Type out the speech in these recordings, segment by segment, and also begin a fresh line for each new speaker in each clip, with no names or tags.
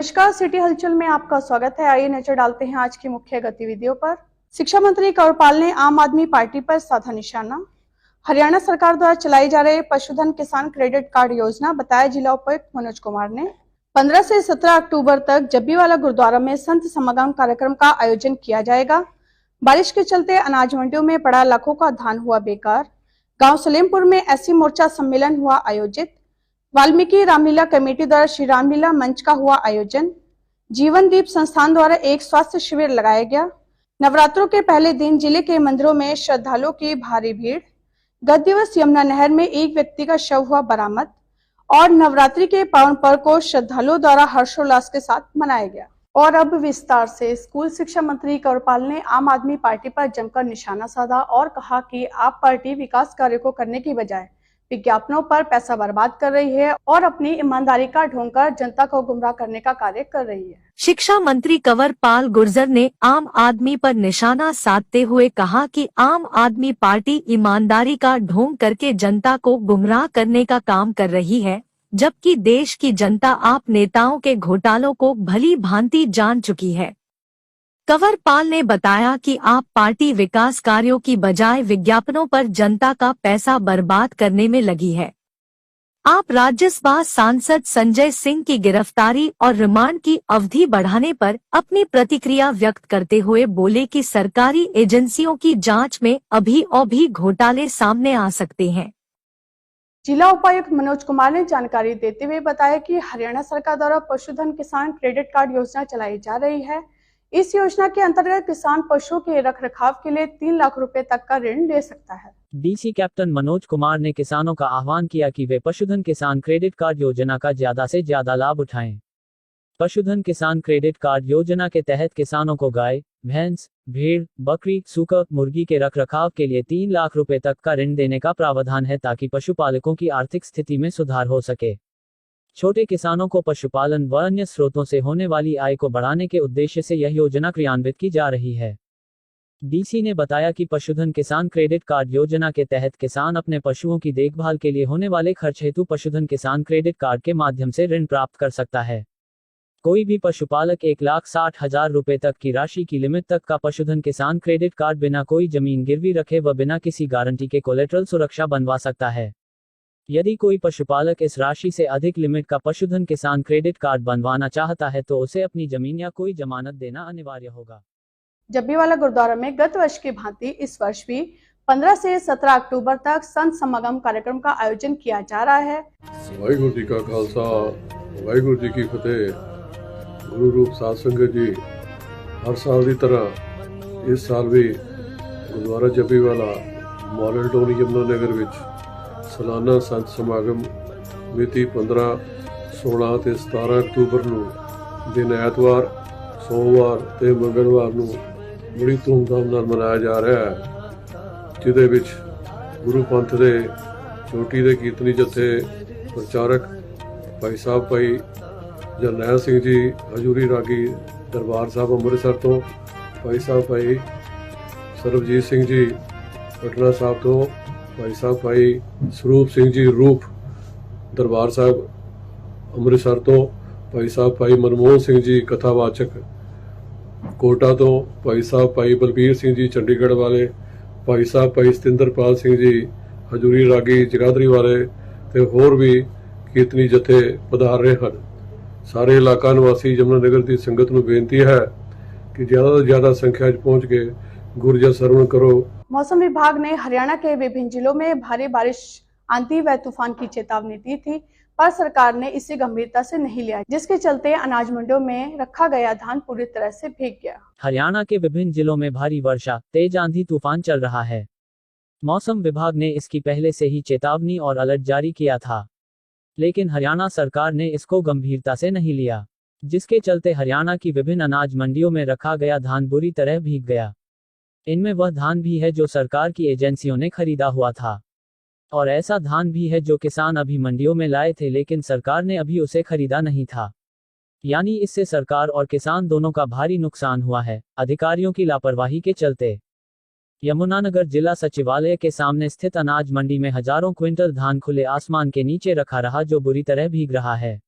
नमस्कार, सिटी हलचल में आपका स्वागत है। आइए नजर डालते हैं आज की मुख्य गतिविधियों पर। शिक्षा मंत्री कंवरपाल ने आम आदमी पार्टी पर साधा निशाना। हरियाणा सरकार द्वारा चलाई जा रही पशुधन किसान क्रेडिट कार्ड योजना, बताया जिला उपायुक्त मनोज कुमार ने। 15 से 17 अक्टूबर तक जब्बीवाला गुरुद्वारा में संत समागम कार्यक्रम का आयोजन किया जाएगा। बारिश के चलते अनाज मंडियों में पड़ा लाखों का धान हुआ बेकार। गांव सलेमपुर में एससी मोर्चा सम्मेलन हुआ आयोजित। वाल्मीकि रामलीला कमेटी द्वारा श्री रामलीला मंच का हुआ आयोजन। जीवन दीप संस्थान द्वारा एक स्वास्थ्य शिविर लगाया गया। नवरात्रों के पहले दिन जिले के मंदिरों में श्रद्धालुओं की भारी भीड़। गत दिवस यमुना नहर में एक व्यक्ति का शव हुआ बरामद। और नवरात्रि के पावन पर्व को श्रद्धालुओं द्वारा हर्षोल्लास के साथ मनाया गया। और अब विस्तार से। स्कूल शिक्षा मंत्री कंवरपाल ने आम आदमी पार्टी पर जमकर निशाना साधा और कहा कि आप पार्टी विकास कार्यों को करने की बजाय विज्ञापनों पर पैसा बर्बाद कर रही है और अपनी ईमानदारी का ढोंग कर जनता को गुमराह करने का कार्य कर रही है।
शिक्षा मंत्री कंवरपाल गुर्जर ने आम आदमी पर निशाना साधते हुए कहा कि आम आदमी पार्टी ईमानदारी का ढोंग करके जनता को गुमराह करने का काम कर रही है, जबकि देश की जनता आप नेताओं के घोटालों को भली भांति जान चुकी है। कंवरपाल ने बताया कि आप पार्टी विकास कार्यों की बजाय विज्ञापनों पर जनता का पैसा बर्बाद करने में लगी है। आप राज्यसभा सांसद संजय सिंह की गिरफ्तारी और रिमांड की अवधि बढ़ाने पर अपनी प्रतिक्रिया व्यक्त करते हुए बोले कि सरकारी एजेंसियों की जांच में अभी और भी घोटाले सामने आ सकते हैं।
जिला उपायुक्त मनोज कुमार ने जानकारी देते हुए बताया कि हरियाणा सरकार द्वारा पशुधन किसान क्रेडिट कार्ड योजना चलाई जा रही है। इस योजना के अंतर्गत किसान पशुओं के रखरखाव के लिए 3 लाख रुपए तक का ऋण ले सकता है।
डीसी कैप्टन मनोज कुमार ने किसानों का आह्वान किया कि वे पशुधन किसान क्रेडिट कार्ड योजना का ज्यादा से ज्यादा लाभ उठाएं। पशुधन किसान क्रेडिट कार्ड योजना के तहत किसानों को गाय, भैंस, भेड़, बकरी, सूकर, मुर्गी के रखरखाव के लिए 3 लाख रुपए तक का ऋण देने का प्रावधान है ताकि पशुपालकों की आर्थिक स्थिति में सुधार हो सके। छोटे किसानों को पशुपालन व अन्य स्रोतों से होने वाली आय को बढ़ाने के उद्देश्य से यह योजना क्रियान्वित की जा रही है। डीसी ने बताया कि पशुधन किसान क्रेडिट कार्ड योजना के तहत किसान अपने पशुओं की देखभाल के लिए होने वाले खर्च हेतु पशुधन किसान क्रेडिट कार्ड के माध्यम से ऋण प्राप्त कर सकता है। कोई भी पशुपालक 1,60,000 रुपए तक की राशि की लिमिट तक का पशुधन किसान क्रेडिट कार्ड बिना कोई जमीन गिरवी रखे व बिना किसी गारंटी के कोलेटरल सुरक्षा बनवा सकता है। यदि कोई पशुपालक इस राशि से अधिक लिमिट का पशुधन किसान क्रेडिट कार्ड बनवाना चाहता है तो उसे अपनी जमीन या कोई जमानत देना अनिवार्य होगा।
जब्बीवाला गुरुद्वारा में गत वर्ष की भांति इस वर्ष भी 15 से 17 अक्टूबर तक संत समागम कार्यक्रम का आयोजन किया जा रहा है।
वाहिगुरु जी का खालसा, वाहिगुरु जी की फतेह। गुरु रूप साध संगत जी, हर साल की तरह इस साल भी गुरुद्वारा जब्बीवाला मॉडल टाउन यमुनानगर विच सालाना संत समागम मिति 15, 16 ਤੇ 17 ਅਕਤੂਬਰ ਨੂੰ ਦਿਨ ਐਤਵਾਰ, ਸੋਮਵਾਰ ਤੇ ਮੰਗਲਵਾਰ ਨੂੰ ਬੜੀ ਧੂਮਧਾਮ ਨਾਲ ਮਨਾਇਆ ਜਾ ਰਿਹਾ ਹੈ, ਜਿਹਦੇ ਵਿੱਚ ਗੁਰੂ ਪੰਥ ਦੇ ਚੋਟੀ ਦੇ ਕੀਰਤਨੀ ਜਥੇ ਪ੍ਰਚਾਰਕ ਭਾਈ ਸਾਹਿਬ ਭਾਈ ਜਰਨੈਲ ਸਿੰਘ ਜੀ ਹਜੂਰੀ ਰਾਗੀ ਦਰਬਾਰ ਸਾਹਿਬ ਅੰਮ੍ਰਿਤਸਰ ਤੋਂ, ਭਾਈ ਸਾਹਿਬ ਭਾਈ ਸਰਬਜੀਤ ਸਿੰਘ ਜੀ ਪਟਨਾ ਸਾਹਿਬ ਤੋਂ, ਭਾਈ ਸਾਹਿਬ ਭਾਈ ਸਰੂਪ ਸਿੰਘ ਜੀ ਰੂਪ ਦਰਬਾਰ ਸਾਹਿਬ ਅੰਮ੍ਰਿਤਸਰ ਤੋਂ, ਭਾਈ ਸਾਹਿਬ ਭਾਈ ਮਨਮੋਹਨ ਸਿੰਘ ਜੀ ਕਥਾਵਾਚਕ ਕੋਟਾ ਤੋਂ, ਭਾਈ ਸਾਹਿਬ ਭਾਈ ਬਲਬੀਰ ਸਿੰਘ ਜੀ ਚੰਡੀਗੜ੍ਹ ਵਾਲੇ, ਭਾਈ ਸਾਹਿਬ ਭਾਈ ਸਤਿੰਦਰਪਾਲ ਸਿੰਘ ਜੀ ਹਜੂਰੀ ਰਾਗੀ ਜਗਾਦਰੀ ਵਾਲੇ ਤੇ ਹੋਰ ਵੀ ਕੀਰਤਨੀ ਜਥੇ ਪਧਾਰ ਰਹੇ ਹਨ। ਸਾਰੇ ਇਲਾਕਾ ਨਿਵਾਸੀ ਯਮੁਨਾਨਗਰ ਦੀ ਸੰਗਤ ਨੂੰ ਬੇਨਤੀ ਹੈ कि ज्यादा से ज्यादा संख्या पहुंच के गुरजर श्रवण करो।
मौसम विभाग ने हरियाणा के विभिन्न जिलों में भारी बारिश, आंधी व तूफान की चेतावनी दी थी, पर सरकार ने इसे गंभीरता से नहीं लिया, जिसके चलते अनाज मंडियों में रखा गया धान पूरी तरह से भीग गया।
हरियाणा के विभिन्न जिलों में भारी वर्षा, तेज आंधी तूफान चल रहा है। मौसम विभाग ने इसकी पहले से ही चेतावनी और अलर्ट जारी किया था, लेकिन हरियाणा सरकार ने इसको गंभीरता से नहीं लिया, जिसके चलते हरियाणा की विभिन्न अनाज मंडियों में रखा गया धान बुरी तरह भीग गया। इनमें वह धान भी है जो सरकार की एजेंसियों ने खरीदा हुआ था, और ऐसा धान भी है जो किसान अभी मंडियों में लाए थे लेकिन सरकार ने अभी उसे खरीदा नहीं था। यानी इससे सरकार और किसान दोनों का भारी नुकसान हुआ है, अधिकारियों की लापरवाही के चलते। यमुनानगर जिला सचिवालय के सामने स्थित अनाज मंडी में हजारों क्विंटल धान खुले आसमान के नीचे रखा रहा, जो बुरी तरह भीग रहा है।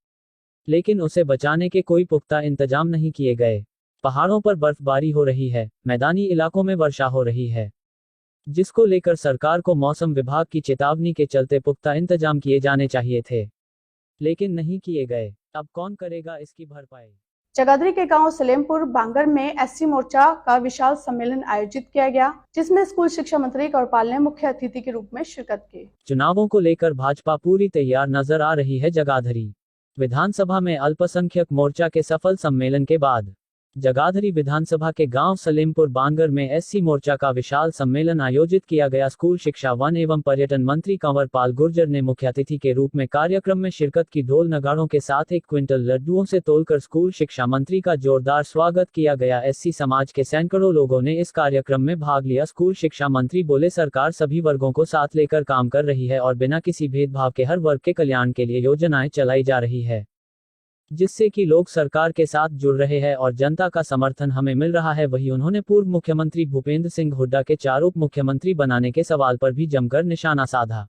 लेकिन उसे बचाने के कोई पुख्ता इंतजाम नहीं किए गए। पहाड़ों पर बर्फबारी हो रही है, मैदानी इलाकों में वर्षा हो रही है, जिसको लेकर सरकार को मौसम विभाग की चेतावनी के चलते पुख्ता इंतजाम किए जाने चाहिए थे, लेकिन नहीं किए गए। अब कौन करेगा इसकी भरपाई।
जगाधरी के गांव सलेमपुर बांगर में एससी मोर्चा का विशाल सम्मेलन आयोजित किया गया, जिसमें स्कूल शिक्षा मंत्री कंवरपाल ने मुख्य अतिथि के रूप में शिरकत की।
चुनावों को लेकर भाजपा पूरी तैयार नजर आ रही है। जगाधरी विधानसभा में अल्पसंख्यक मोर्चा के सफल सम्मेलन के बाद जगाधरी विधानसभा के गांव सलेमपुर बांगर में एससी मोर्चा का विशाल सम्मेलन आयोजित किया गया। स्कूल शिक्षा वन एवं पर्यटन मंत्री कंवरपाल गुर्जर ने मुख्य अतिथि के रूप में कार्यक्रम में शिरकत की। ढोल नगाड़ों के साथ 1 क्विंटल लड्डुओं से तोलकर स्कूल शिक्षा मंत्री का जोरदार स्वागत किया गया। एससी समाज के सैकड़ों लोगों ने इस कार्यक्रम में भाग लिया। स्कूल शिक्षा मंत्री बोले, सरकार सभी वर्गों को साथ लेकर काम कर रही है और बिना किसी भेदभाव के हर वर्ग के कल्याण के लिए योजनाएं चलाई जा रही है, जिससे कि लोग सरकार के साथ जुड़ रहे हैं और जनता का समर्थन हमें मिल रहा है। वहीं उन्होंने पूर्व मुख्यमंत्री भूपेंद्र सिंह हुड्डा के 4 उप मुख्यमंत्री बनाने के सवाल पर भी जमकर निशाना साधा।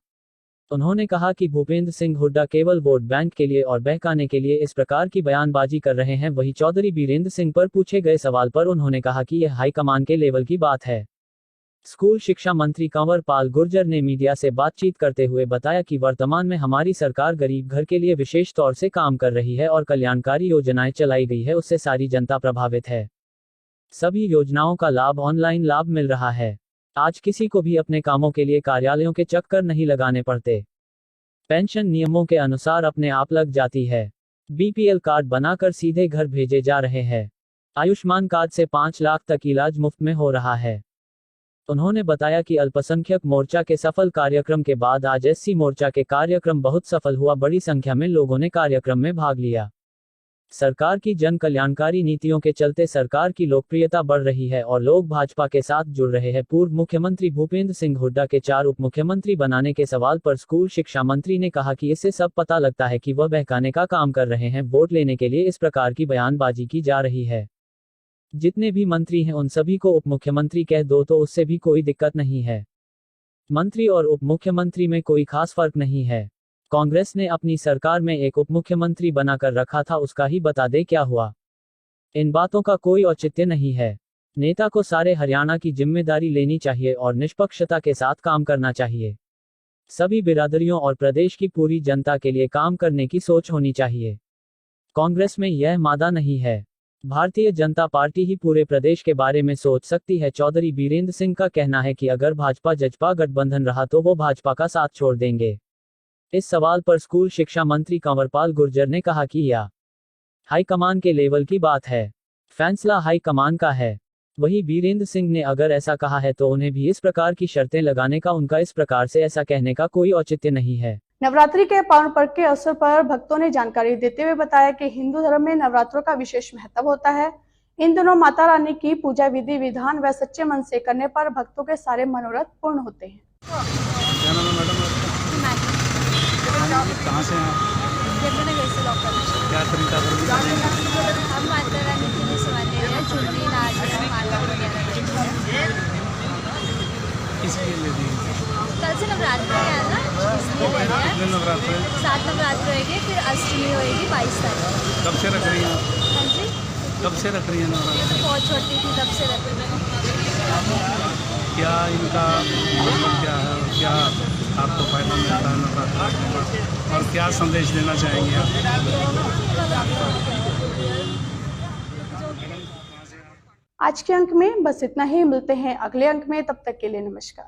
उन्होंने कहा कि भूपेंद्र सिंह हुड्डा केवल वोट बैंक के लिए और बहकाने के लिए इस प्रकार की बयानबाजी कर रहे हैं। वहीं चौधरी बीरेंद्र सिंह पर पूछे गए सवाल पर उन्होंने कहा कि यह हाईकमान के लेवल की बात है। स्कूल शिक्षा मंत्री कंवरपाल गुर्जर ने मीडिया से बातचीत करते हुए बताया कि वर्तमान में हमारी सरकार गरीब घर के लिए विशेष तौर से काम कर रही है और कल्याणकारी योजनाएं चलाई गई है, उससे सारी जनता प्रभावित है। सभी योजनाओं का लाभ ऑनलाइन लाभ मिल रहा है। आज किसी को भी अपने कामों के लिए कार्यालयों के चक्कर नहीं लगाने पड़ते। पेंशन नियमों के अनुसार अपने आप लग जाती है। बीपीएल कार्ड बनाकर सीधे घर भेजे जा रहे हैं। आयुष्मान कार्ड से 5 लाख तक इलाज मुफ्त में हो रहा है। उन्होंने बताया कि अल्पसंख्यक मोर्चा के सफल कार्यक्रम के बाद आज एससी मोर्चा के कार्यक्रम बहुत सफल हुआ। बड़ी संख्या में लोगों ने कार्यक्रम में भाग लिया। सरकार की जन कल्याणकारी नीतियों के चलते सरकार की लोकप्रियता बढ़ रही है और लोग भाजपा के साथ जुड़ रहे हैं। पूर्व मुख्यमंत्री भूपेंद्र सिंह हुड्डा के 4 उप मुख्यमंत्री बनाने के सवाल पर स्कूल शिक्षा मंत्री ने कहा कि इससे सब पता लगता है कि वह बहकाने का काम कर रहे हैं। वोट लेने के लिए इस प्रकार की बयानबाजी की जा रही है। जितने भी मंत्री हैं उन सभी को उप मुख्यमंत्री कह दो तो उससे भी कोई दिक्कत नहीं है। मंत्री और उप मुख्यमंत्री में कोई खास फर्क नहीं है। कांग्रेस ने अपनी सरकार में एक उप मुख्यमंत्री बनाकर रखा था, उसका ही बता दे क्या हुआ। इन बातों का कोई औचित्य नहीं है। नेता को सारे हरियाणा की जिम्मेदारी लेनी चाहिए और निष्पक्षता के साथ काम करना चाहिए। सभी बिरादरियों और प्रदेश की पूरी जनता के लिए काम करने की सोच होनी चाहिए। कांग्रेस में यह मादा नहीं है। भारतीय जनता पार्टी ही पूरे प्रदेश के बारे में सोच सकती है। चौधरी बीरेंद्र सिंह का कहना है कि अगर भाजपा जजपा गठबंधन रहा तो वो भाजपा का साथ छोड़ देंगे। इस सवाल पर स्कूल शिक्षा मंत्री कंवरपाल गुर्जर ने कहा कि यह हाईकमान के लेवल की बात है, फैसला हाईकमान का है। वही बीरेंद्र सिंह ने अगर ऐसा कहा है तो उन्हें भी इस प्रकार की शर्तें लगाने का, उनका इस प्रकार से ऐसा कहने का कोई औचित्य नहीं है।
नवरात्रि के पावन पर्व के अवसर पर भक्तों ने जानकारी देते हुए बताया कि हिंदू धर्म में नवरात्रों का विशेष महत्व होता है। इन दिनों माता रानी की पूजा विधि विधान व सच्चे मन से करने पर भक्तों के सारे मनोरथ पूर्ण होते हैं।
क्या नाम है मैडम? कहाँ से हैं? क्या खरीदा
हम माता रानी के लिए सामान ले रहे हैं, चुनरी नाच माला वगैरह।
किसके लिए दी?
कल से नवरात्र है ना, इसलिए ले रहे हैं।
कितने नवरात्र है?
7 नवरात्र होएंगे, फिर अष्टमी होएगी 22 तारीख।
कब से रख रही हैं?
हाँ जी,
कब से रख रही हैं नवरात्र?
बहुत छोटी थी तब से रख रही हूँ।
क्या इनका मतलब क्या है, क्या आपको फायदा मिलता है नवरात्र और क्या संदेश देना चाहेंगे आप?
आज के अंक में बस इतना ही। मिलते हैं अगले अंक में, तब तक के लिए नमस्कार।